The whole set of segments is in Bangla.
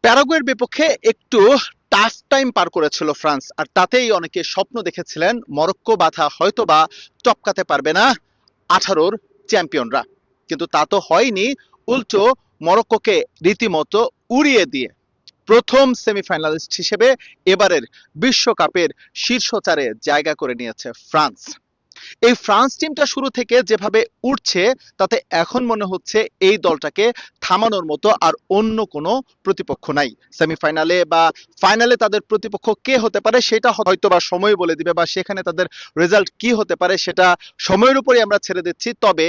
প্যারাগুয়ের বিপক্ষে একটু টাফ টাইম পার করেছিল ফ্রান্স, আর তাতেই অনেকে স্বপ্ন দেখেছিলেন মরক্কো বাধা হয়তোবা টপকাতে পারবে না 18-র চ্যাম্পিয়নরা। কিন্তু তা তো হয়নি, উল্টো মরক্কোকে রীতিমতো উড়িয়ে দিয়ে প্রথম সেমিফাইনালিস্ট হিসেবে এবারের বিশ্বকাপের শীর্ষ চারে জায়গা করে নিয়েছে ফ্রান্স। এই ফ্রান্স টিমটা শুরু থেকে যেভাবে উঠছে তাতে এখন মনে হচ্ছে এই দলটাকে থামানোর মতো আর অন্য কোনো প্রতিপক্ষ নাই। সেমিফাইনালে বা ফাইনালে তাদের প্রতিপক্ষ কে হতে পারে সেটা হয়তো বা সময় বলে দিবে, বা সেখানে তাদের রেজাল্ট কি হতে পারে সেটা সময়ের উপরই আমরা ছেড়ে দিচ্ছি। তবে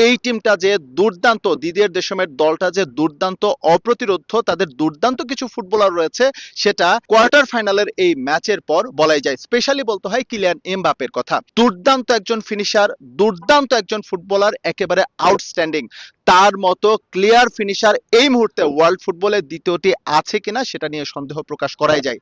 এই টিমটা যে দুর্দান্ত, দিদিয়ের দেশমের দলটা যে দুর্দান্ত অপ্রতিরোধ, তাদের দুর্দান্ত কিছু ফুটবলার রয়েছে, সেটা কোয়ার্টার ফাইনালের এই ম্যাচের পর বলাই যায়। স্পেশালি বলতে হয় কিলিয়ান এমবাপের কথা। দুর্দান্ত একজন ফিনিশার, দুর্দান্ত একজন ফুটবলার, একেবারে আউটস্ট্যান্ডিং। তার মতো ক্লিয়ার ফিনিশার এই মুহূর্তে ওয়ার্ল্ড ফুটবলের দ্বিতীয়টি আছে কিনা সেটা নিয়ে সন্দেহ প্রকাশ করাই যায়।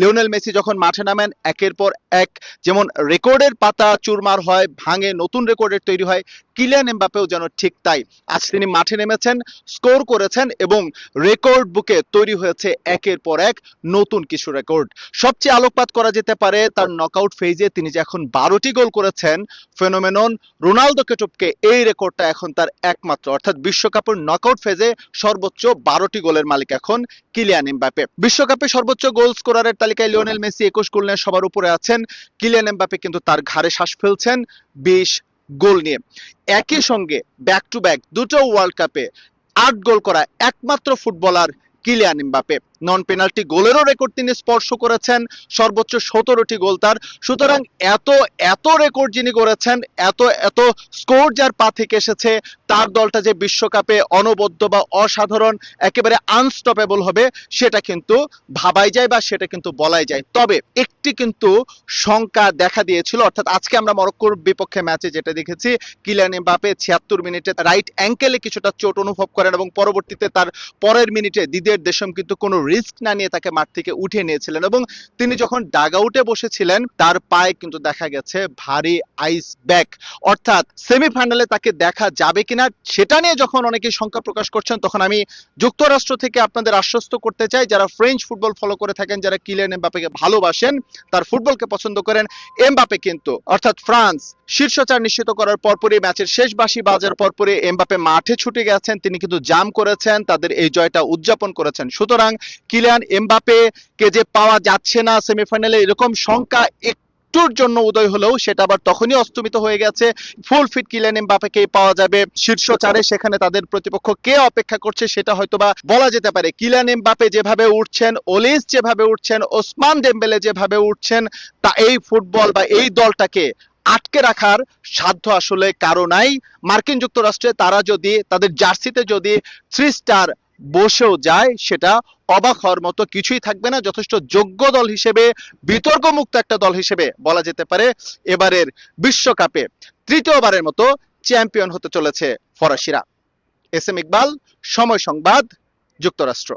লিওনেল মেসি যখন মাঠে নামেন একের পর এক যেমন রেকর্ডের পাতা চুরমার হয়, ভাঙে, নতুন রেকর্ডের তৈরি হয়, কিলিয়ান এমবাপেও যেন ঠিক তাই। আজ তিনি মাঠে নেমেছেন, স্কোর করেছেন এবং রেকর্ড বুকে তৈরি হয়েছে একের পর এক নতুন কিছু রেকর্ড। সবচেয়ে আলোকপাত করা যেতে পারে তার নকআউট ফেজে তিনি যে এখন 12টি গোল করেছেন, ফেনোমেনন রোনালদোকে টপকে এই রেকর্ডটা এখন তার একমাত্র, অর্থাৎ বিশ্বকাপের নকআউট ফেজে সর্বোচ্চ 12টি গোলের মালিক এখন কিলিয়ান এমবাপে। বিশ্বকাপে সর্বোচ্চ গোল স্কোরারের তালিকায় লিওনেল মেসি 21 গোল নিয়ে সবার উপরে আছেন। কিলিয়ান এমবাপে কিন্তু তার ঘাড়ে শ্বাস ফেলছেন 20 গোল নিয়ে। একই সঙ্গে ব্যাক টু ব্যাক দুটো ওয়ার্ল্ড কাপে 8 গোল করা একমাত্র ফুটবলার কিলিয়ান এমবাপে। নন পেনাল্টি গোলেরও রেকর্ড তিনি স্পর্শ করেছেন, সর্বোচ্চ 17টি গোল তার। সুতরাং এত এত রেকর্ড যিনি করেছেন, এত এত স্কোর যার পা থেকে এসেছে, তার দলটা যে বিশ্বকাপে অনবদ্য বা অসাধারণ, একেবারে আনস্টপেবল হবে সেটা কিন্তু ভাবাই যায় বা সেটা কিন্তু বলাই যায়। তবে একটি কিন্তু শঙ্কা দেখা দিয়েছিল, অর্থাৎ আজকে আমরা মরক্কোর বিপক্ষে ম্যাচে যেটা দেখেছি, কিলিয়ান এমবাপে 76 মিনিটে রাইট অ্যাঙ্কেলে কিছুটা চোট অনুভব করেন এবং পরবর্তীতে তার পরের মিনিটে দিদিয়ের দেশম কিন্তু কোনো রিস্ক না নিয়ে তাকে মাঠ থেকে উঠিয়ে নিয়েছিলেন এবং তিনি যখন ডাগ আউটে বসেছিলেন তার পায়ে কিন্তু দেখা গেছে ভারী আইস ব্যাগ। অর্থাৎ সেমিফাইনালে তাকে দেখা যাবে কিনা সেটা নিয়ে যখন অনেকে শঙ্কা প্রকাশ করছেন, তখন আমি যুক্তরাষ্ট্র থেকে আপনাদের আশ্বস্ত করতে চাই, যারা ফ্রেঞ্চ ফুটবল ফলো করে থাকেন, যারা কিলিয়ান এমবাপেকে ভালোবাসেন, তার ফুটবলকে পছন্দ করেন, এমবাপে কিন্তু, অর্থাৎ ফ্রান্স শীর্ষ চার নিশ্চিত করার পরপরই, ম্যাচের শেষ বাঁশি বাজার পরপরই এমবাপে মাঠে ছুটে গেছেন, তিনি কিন্তু জাম করেছেন, তাদের এই জয়টা উদযাপন করেছেন। সুতরাং কিলিয়ান এমবাপে কে যে পাওয়া যাচ্ছে না সেমিফাইনালে, এরকম শঙ্কা একটুর জন্য উদয় হলেও সেটা আবার তখনই অস্তমিত হয়ে গেছে। ফুল ফিট কিলিয়ান এমবাপেকেই পাওয়া যাবে শীর্ষ চারে, সেখানে তাদের প্রতিপক্ষ কে অপেক্ষা করছে সেটা হয়তোবা বলা যেতে পারে। কিলিয়ান এমবাপে যেভাবে উঠছেন, ওলিস যেভাবে উঠছেন, ওসমান ডেম্বেলে যেভাবে উঠছেন, তা এই ফুটবল বা এই দলটাকে আটকে রাখার সাধ্য আসলে কারো নাই। মার্কিন যুক্তরাষ্ট্রে তারা যদি তাদের জার্সিতে যদি 3 স্টার বসেও যায়, সেটা অবাক হওয়ার মতো কিছুই থাকবে না। যথেষ্ট যোগ্য দল হিসেবে, বিতর্কমুক্ত একটা দল হিসেবে বলা যেতে পারে এবারের বিশ্বকাপে তৃতীয়বারের মতো চ্যাম্পিয়ন হতে চলেছে ফরাসিরা। এস এম ইকবাল, সময় সংবাদ, যুক্তরাষ্ট্র।